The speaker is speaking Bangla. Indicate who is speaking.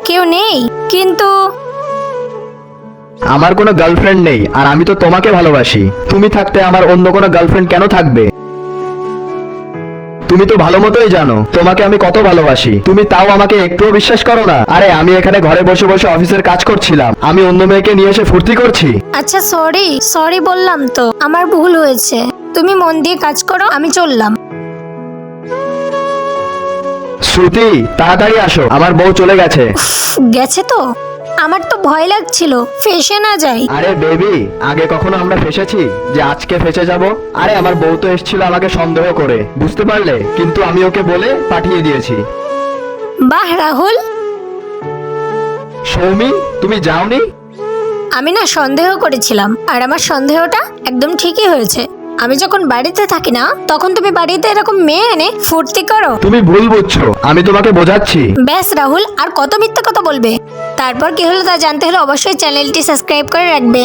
Speaker 1: কেউ নেই, কিন্তু
Speaker 2: আমার কোনো গার্লফ্রেন্ড নেই, আর আমি তো তোমাকে ভালোবাসি। তুমি থাকতে আমার অন্য কোনো গার্লফ্রেন্ড কেন থাকবে? তুমি তো ভালো মতোই জানো তোমাকে আমি কত ভালোবাসি, তুমি তাও আমাকে একটুও বিশ্বাস করো না। আরে আমি এখানে ঘরে বসে বসে অফিসের কাজ করছিলাম, আমি অন্য মেয়েকে নিয়ে এসে ফুর্তি করছি?
Speaker 1: আচ্ছা সরি সরি বললাম তো, আমার ভুল হয়েছে। তুমি মন দিয়ে কাজ করো, আমি চললাম।
Speaker 2: শ্রুতি, তাড়াতাড়ি আসো, আমার বউ চলে গেছে।
Speaker 1: গেছে তো? আমার তো ভয় লাগছিল ফেসে না যাই।
Speaker 2: আরে বেবি, আগে কখনো আমরা ফেসেছি যে আজকে ফেসে যাব? আরে আমার বউ তো এসেছিল আমাকে সন্দেহ করে, বুঝতে পারলে? কিন্তু আমি ওকে বলে পাঠিয়ে দিয়েছি।
Speaker 1: বাহ রাহুল,
Speaker 2: সৌমি, তুমি যাওনি?
Speaker 1: আমি না সন্দেহ করেছিলাম, আর আমার সন্দেহটা একদম ঠিকই হয়েছে। আমি যখন বাড়িতে থাকি না, তখন তুমি বাড়িতে এরকম মেয়ে এনে ফুর্তি করো।
Speaker 2: তুমি ভুল বুঝছো, আমি তোমাকে বোঝাচ্ছি।
Speaker 1: ব্যাস রাহুল, আর কত মিথ্যা কথা বলবে? তারপর কি হলো তা জানতে হলে অবশ্যই চ্যানেলটি সাবস্ক্রাইব করে রাখবে।